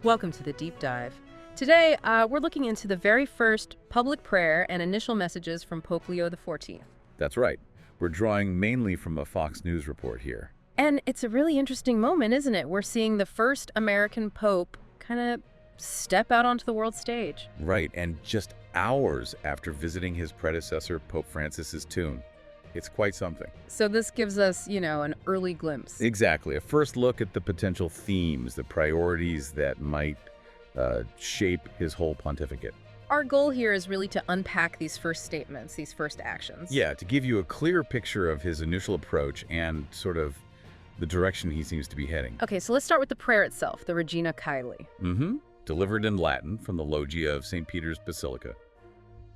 Welcome to the Deep Dive. Today, we're looking into the very first public prayer and initial messages from Pope Leo XIV. That's right. We're drawing mainly from a Fox News report here. And it's a really interesting moment, isn't it? We're seeing the first American pope kind of step out onto the world stage. Right, and just hours after visiting his predecessor, Pope Francis's tomb. It's quite something. So this gives us, an early glimpse. Exactly. A first look at the potential themes, the priorities that might shape his whole pontificate. Our goal here is really to unpack these first statements, these first actions. Yeah, to give you a clear picture of his initial approach and sort of the direction he seems to be heading. Okay, so let's start with the prayer itself, the Regina Kylie. Delivered in Latin from the loggia of St. Peter's Basilica.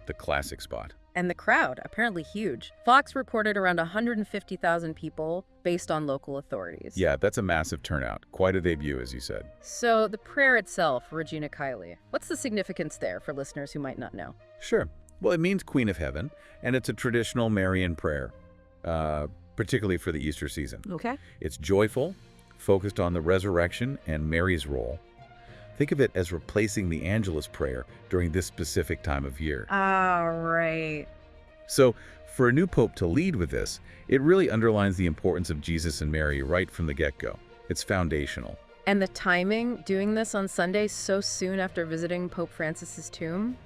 The classic spot. And the crowd, apparently huge. Fox reported around 150,000 people based on local authorities. Yeah, that's a massive turnout. Quite a debut, as you said. So the prayer itself, Regina Kylie, what's the significance there for listeners who might not know? Sure. Well, it means Queen of Heaven, and it's a traditional Marian prayer, particularly for the Easter season. Okay. It's joyful, focused on the resurrection and Mary's role. Think of it as replacing the Angelus prayer during this specific time of year. Right. So, for a new pope to lead with this, it really underlines the importance of Jesus and Mary right from the get-go. It's foundational. And the timing, doing this on Sunday so soon after visiting Pope Francis's tomb,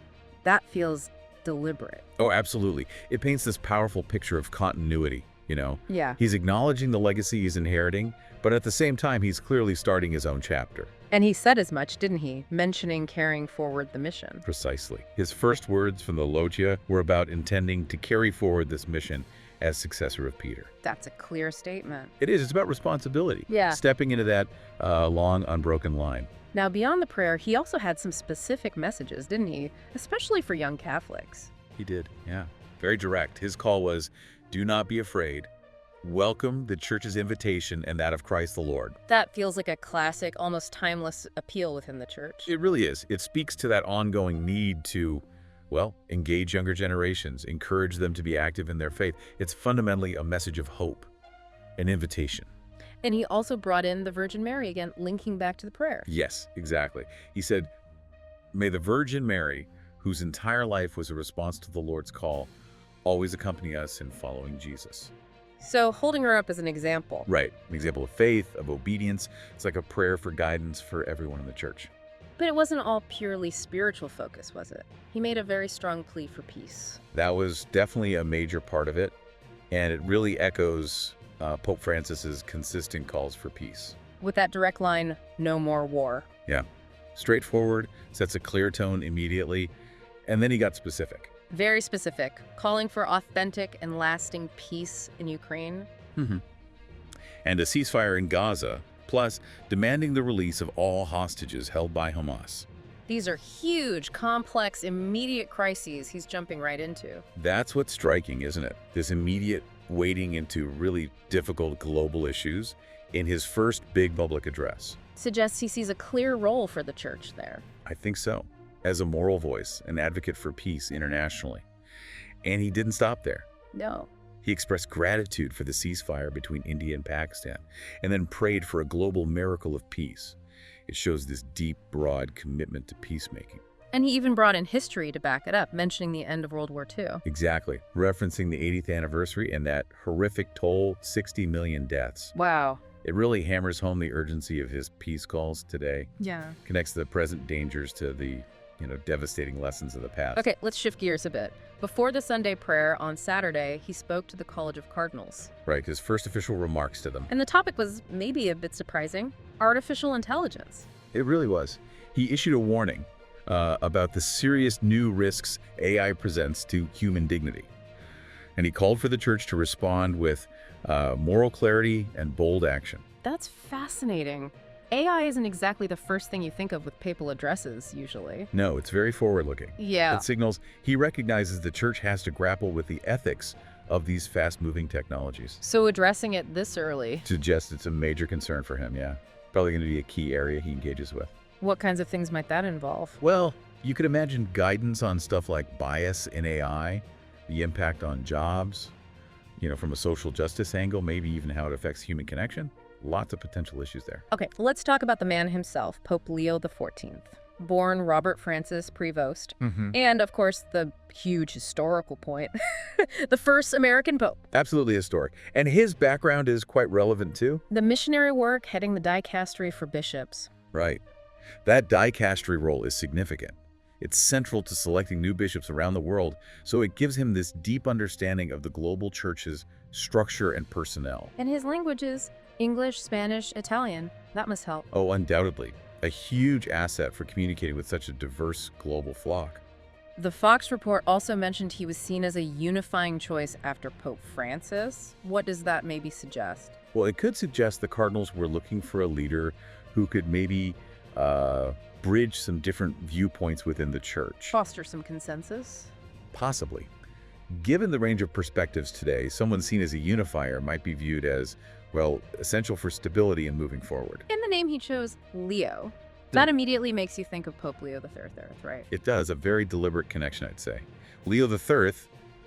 that feels deliberate. Oh, absolutely. It paints this powerful picture of continuity, Yeah. He's acknowledging the legacy he's inheriting, but at the same time, he's clearly starting his own chapter. And he said as much, didn't he? Mentioning carrying forward the mission. Precisely. His first words from the loggia were about intending to carry forward this mission as successor of Peter. That's a clear statement. It is. It's about responsibility. Yeah. Stepping into that long, unbroken line. Now, beyond the prayer, he also had some specific messages, didn't he? Especially for young Catholics. He did, yeah. Very direct. His call was, do not be afraid. Welcome the church's invitation and that of Christ the Lord. That feels like a classic, almost timeless appeal within the church. It really is. It speaks to that ongoing need to, engage younger generations, encourage them to be active in their faith. It's fundamentally a message of hope, an invitation. And he also brought in the Virgin Mary again, linking back to the prayer. Yes, exactly. He said, may the Virgin Mary, whose entire life was a response to the Lord's call, always accompany us in following Jesus. So holding her up as an example. Right. An example of faith, of obedience. It's like a prayer for guidance for everyone in the church. But it wasn't all purely spiritual focus, was it? He made a very strong plea for peace. That was definitely a major part of it, and it really echoes Pope Francis's consistent calls for peace. With that direct line, no more war. Yeah. Straightforward, sets a clear tone immediately, and then he got specific. Very specific, calling for authentic and lasting peace in Ukraine. And a ceasefire in Gaza, plus demanding the release of all hostages held by Hamas. These are huge, complex, immediate crises he's jumping right into. That's what's striking, isn't it? This immediate wading into really difficult global issues in his first big public address. Suggests he sees a clear role for the church there. I think so. As a moral voice, an advocate for peace internationally. And he didn't stop there. No. He expressed gratitude for the ceasefire between India and Pakistan, and then prayed for a global miracle of peace. It shows this deep, broad commitment to peacemaking. And he even brought in history to back it up, mentioning the end of World War II. Exactly. Referencing the 80th anniversary and that horrific toll, 60 million deaths. Wow. It really hammers home the urgency of his peace calls today. Yeah. Connects the present dangers to the devastating lessons of the past. Okay, let's shift gears a bit. Before the Sunday prayer on Saturday, he spoke to the College of Cardinals. Right, his first official remarks to them. And the topic was maybe a bit surprising: artificial intelligence. It really was. He issued a warning about the serious new risks AI presents to human dignity. And he called for the church to respond with moral clarity and bold action. That's fascinating. AI isn't exactly the first thing you think of with papal addresses, usually. No, it's very forward-looking. Yeah. It signals he recognizes the church has to grapple with the ethics of these fast-moving technologies. So addressing it this early. Suggests it's a major concern for him, yeah. Probably going to be a key area he engages with. What kinds of things might that involve? Well, you could imagine guidance on stuff like bias in AI, the impact on jobs, from a social justice angle, maybe even how it affects human connection. lots of potential issues there. Okay, let's talk about the man himself, Pope Leo XIV. Born Robert Francis Prevost. And, of course, the huge historical point, the first American pope. Absolutely historic. And his background is quite relevant, too. The missionary work heading the dicastery for bishops. Right. That dicastery role is significant. It's central to selecting new bishops around the world, so it gives him this deep understanding of the global church's structure and personnel. And his languages, English, Spanish, Italian, that must help. Oh, undoubtedly. A huge asset for communicating with such a diverse global flock. The Fox report also mentioned he was seen as a unifying choice after Pope Francis. What does that maybe suggest? Well, it could suggest the cardinals were looking for a leader who could maybe bridge some different viewpoints within the church. Foster some consensus? Possibly. Given the range of perspectives today, someone seen as a unifier might be viewed as, well, essential for stability and moving forward. And the name he chose, Leo. That immediately makes you think of Pope Leo III, right? It does, a very deliberate connection, I'd say. Leo III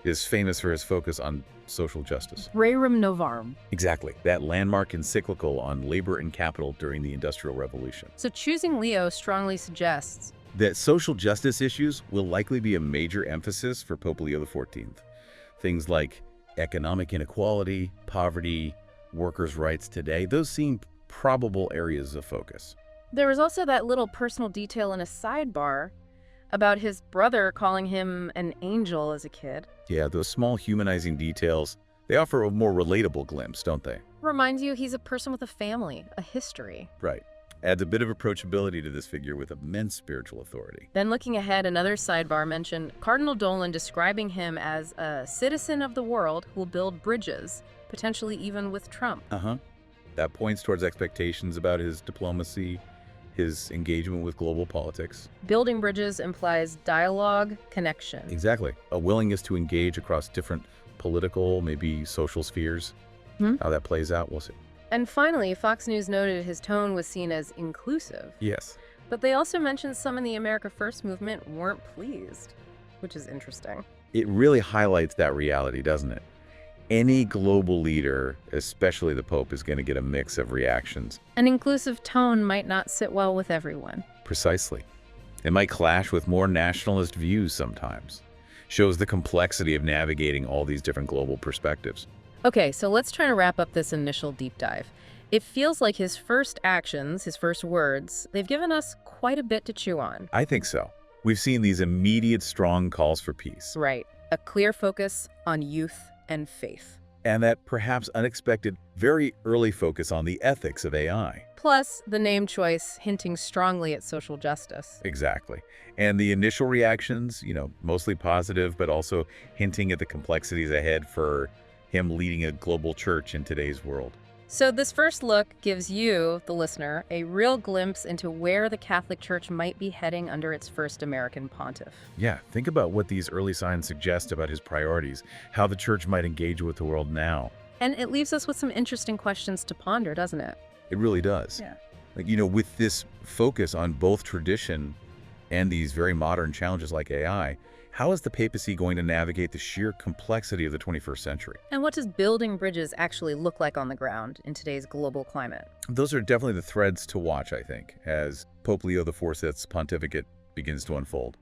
is famous for his focus on social justice. Rerum Novarum. Exactly, that landmark encyclical on labor and capital during the Industrial Revolution. So choosing Leo strongly suggests That social justice issues will likely be a major emphasis for Pope Leo XIV. Things like economic inequality, poverty, workers' rights today, those seem probable areas of focus. there was also that little personal detail in a sidebar about his brother calling him an angel as a kid. Yeah, those small humanizing details, they offer a more relatable glimpse, don't they? Reminds you he's a person with a family, a history. Right. Adds a bit of approachability to this figure with immense spiritual authority. Then looking ahead, another sidebar mentioned Cardinal Dolan describing him as a citizen of the world who will build bridges, potentially even with Trump. That points towards expectations about his diplomacy, his engagement with global politics. Building bridges implies dialogue, connection. Exactly. A willingness to engage across different political, maybe social spheres. How that plays out, we'll see. And finally, Fox News noted his tone was seen as inclusive. Yes. But they also mentioned some in the America First movement weren't pleased, which is interesting. It really highlights that reality, doesn't it? Any global leader, especially the Pope, is going to get a mix of reactions. An inclusive tone might not sit well with everyone. Precisely. It might clash with more nationalist views sometimes. Shows the complexity of navigating all these different global perspectives. Okay, so let's try to wrap up this initial deep dive. It feels like his first actions, his first words, they've given us quite a bit to chew on. I think so. We've seen these immediate, strong calls for peace. Right. A clear focus on youth and faith. And that perhaps unexpected, very early focus on the ethics of AI. Plus, the name choice hinting strongly at social justice. Exactly. And the initial reactions, mostly positive, but also hinting at the complexities ahead for him leading a global church in today's world. So this first look gives you, the listener, a real glimpse into where the Catholic Church might be heading under its first American pontiff. Yeah, think about what these early signs suggest about his priorities, how the church might engage with the world now. And it leaves us with some interesting questions to ponder, doesn't it? It really does. Yeah. With this focus on both tradition and these very modern challenges like AI, how is the papacy going to navigate the sheer complexity of the 21st century? And what does building bridges actually look like on the ground in today's global climate? Those are definitely the threads to watch, I think, as Pope Leo XIV's pontificate begins to unfold.